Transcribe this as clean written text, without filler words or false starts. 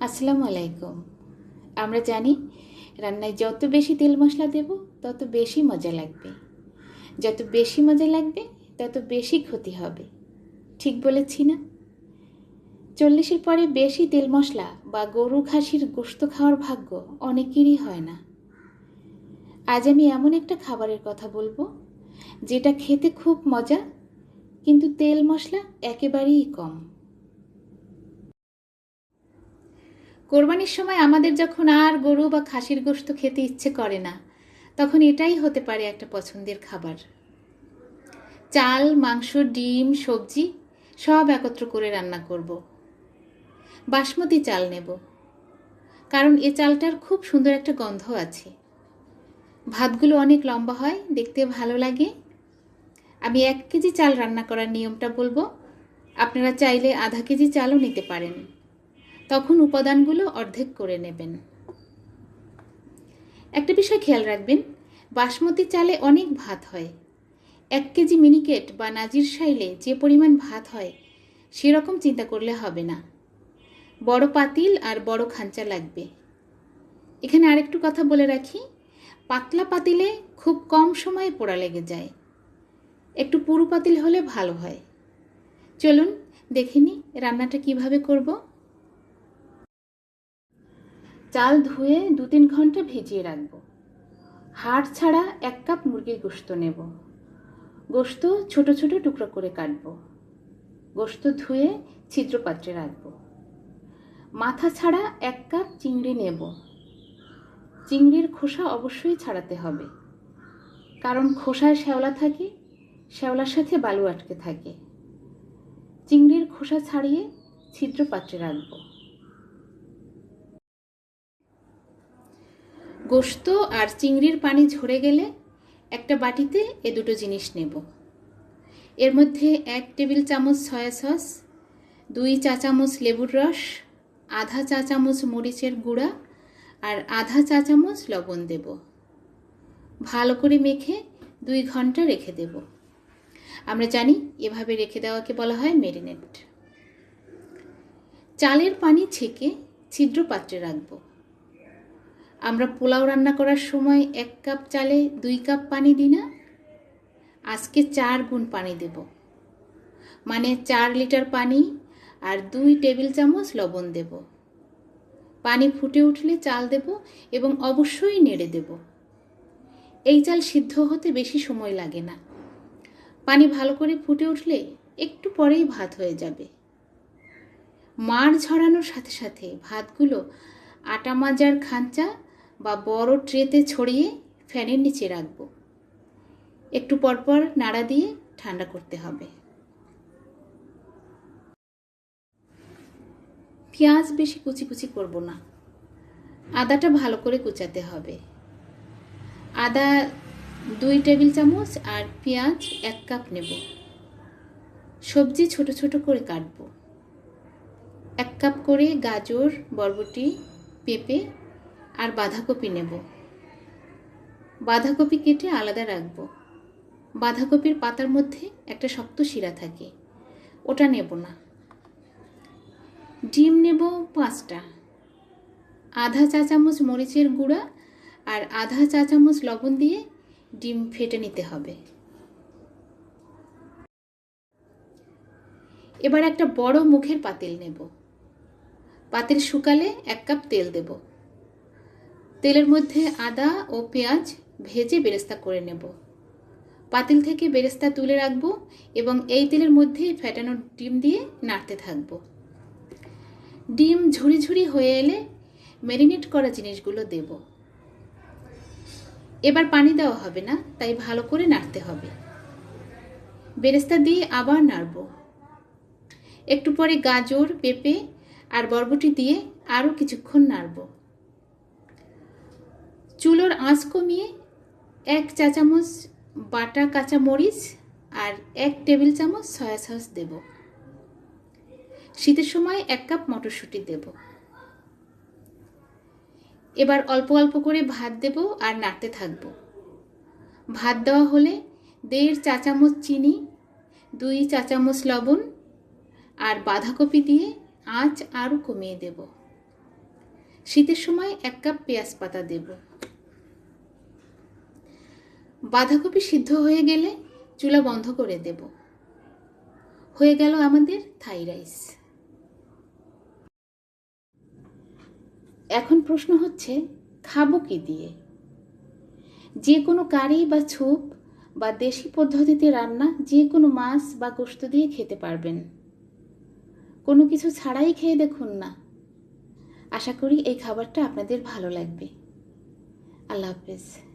আসসালামু আলাইকুম। আমরা জানি রান্নায় যত বেশি তেল মশলা দেব তত বেশি মজা লাগবে, যত বেশি মজা লাগবে তত বেশি ক্ষতি হবে। ঠিক বলেছি না? 40-এর পরে বেশি তেল মশলা বা গরু খাসির গোশত খাওয়ার ভাগ্য অনেকেরই হয় না। আজ আমি এমন একটা খাবারের কথা বলবো যেটা খেতে খুব মজা, কিন্তু তেল মশলা একেবারেই কম। কোরবানির সময় আমাদের যখন আর গরু বা খাসির গোশত খেতে ইচ্ছে করে না, তখন এটাই হতে পারে একটা পছন্দের খাবার। চাল, মাংস, ডিম, সবজি সব একত্র করে রান্না করব। বাসমতি চাল নেব, কারণ এ চালটার খুব সুন্দর একটা গন্ধ আছে। ভাতগুলো অনেক লম্বা হয়, দেখতে ভালো লাগে। আমি 1 কেজি চাল রান্না করার নিয়মটা বলবো। আপনারা চাইলে আধা কেজি চালও নিতে পারেন। তখন উপাদানগুলো অর্ধেক করে নেবেন। একটা বিষয় খেয়াল রাখবেন, বাসমতি চালে অনেক ভাত হয়। 1 কেজি মিনিকেট বা নাজির শাইলে যে পরিমাণ ভাত হয় সেরকম চিন্তা করলে হবে না। বড় পাতিল আর বড় খাঞ্চা লাগবে। এখানে আরেকটু কথা বলে রাখি, পাতলা পাতিলে খুব কম সময়ে পোড়া লেগে যায়। একটু পুরু পাতিল হলে ভালো হয়। চলুন দেখে নিই রান্নাটা কিভাবে করব। চাল ধুয়ে 2-3 ঘন্টা ভিজিয়ে রাখবো। হাড় ছাড়া 1 কাপ মুরগির গোশত নেব। গোশত ছোট ছোট টুকরো করে কাটবো। গোশত ধুয়ে ছিদ্র পাত্রে রাখবো। মাথা ছাড়া 1 কাপ চিংড়ি নেব। চিংড়ির খোসা অবশ্যই ছাড়াতে হবে, কারণ খোসায় শ্যাওলা থাকে, শ্যাওলার সাথে বালু আটকে থাকে। চিংড়ির খোসা ছাড়িয়ে ছিদ্র পাত্রে রাখবো। গোশত আর চিংড়ির পানি ঝরে গেলে একটা বাটিতে এ দুটো জিনিস নেব। এর মধ্যে 1 টেবিল চামচ সয়া সস, 2 চা চামচ লেবুর রস, আধা চা চামচ মরিচের গুঁড়া আর আধা চা চামচ লবণ দেব। ভালো করে মেখে 2 ঘন্টা রেখে দেব। আমরা জানি এভাবে রেখে দেওয়াকে বলা হয় ম্যারিনেট। চালের পানি ছেঁকে ছিদ্র পাত্রে রাখব। আমরা পোলাও রান্না করার সময় 1 কাপ চালে 2 কাপ পানি দিই না? আজকে 4 গুণ পানি দেব, মানে 4 লিটার পানি আর 2 টেবিল চামচ লবণ দেব। পানি ফুটে উঠলে চাল দেব এবং অবশ্যই নেড়ে দেব। এই চাল সিদ্ধ হতে বেশি সময় লাগে না। পানি ভালো করে ফুটে উঠলে একটু পরেই ভাত হয়ে যাবে। মাড় ঝরানোর সাথে সাথে ভাতগুলো আটা মাজার খাঞ্চা বা বড় ট্রেতে ছড়িয়ে ফ্যানের নিচে রাখব। একটু পরপর নাড়া দিয়ে ঠান্ডা করতে হবে। পেঁয়াজ বেশি কুচি কুচি করব না, আদাটা ভালো করে কুচাতে হবে। আদা 2 টেবিল চামচ আর পেঁয়াজ 1 কাপ নেব। সবজি ছোট ছোট করে কাটব। 1 কাপ করে গাজর, বরবটি, পেঁপে আর বাঁধাকপি নেব। বাঁধাকপি কেটে আলাদা রাখব। বাঁধাকপির পাতার মধ্যে একটা শক্ত শিরা থাকে, ওটা নেব না। ডিম নেব 5টা। আধা চা চামচ মরিচের গুঁড়া আর আধা চা চামচ লবণ দিয়ে ডিম ফেটে নিতে হবে। এবার একটা বড় মুখের পাতিল নেব। পাতিল শুকালে 1 কাপ তেল দেব। তেলের মধ্যে আদা ও পেঁয়াজ ভেজে বেরেস্তা করে নেব। পাতিল থেকে বেরেস্তা তুলে রাখবো এবং এই তেলের মধ্যে ফেটানো ডিম দিয়ে নাড়তে থাকব। ডিম ঝুড়ি ঝুড়ি হয়ে এলে ম্যারিনেট করা জিনিসগুলো দেব। এবার পানি দেওয়া হবে না, তাই ভালো করে নাড়তে হবে। বেরেস্তা দিয়ে আবার নাড়ব। একটু পরে গাজর, পেঁপে আর বরবটি দিয়ে আরও কিছুক্ষণ নাড়ব। চুলোর আঁচ কমিয়ে 1 চা চামচ বাটা কাঁচা মরিচ আর 1 টেবিল চামচ সয়া সস দেব। শীতের সময় 1 কাপ মটরশুঁটি দেব। এবার অল্প অল্প করে ভাত দেব আর নাড়তে থাকব। ভাত দেওয়া হলে 1.5 চা চামচ চিনি, 2 চা চামচ লবণ আর বাঁধাকপি দিয়ে আঁচ আরও কমিয়ে দেব। শীতের সময় 1 কাপ পেঁয়াজ পাতা দেব। বাঁধাকপি সিদ্ধ হয়ে গেলে চুলা বন্ধ করে দেব। হয়ে গেল আমাদের থাই রাইস। এখন প্রশ্ন হচ্ছে, খাবো কি দিয়ে? যে কোনো কারি বা স্যুপ বা দেশি পদ্ধতিতে রান্না যে কোনো মাছ বা গোশত দিয়ে খেতে পারবেন। কোনো কিছু ছাড়াই খেয়ে দেখুন না। আশা করি এই খাবারটা আপনাদের ভালো লাগবে। আল্লাহ হাফেজ।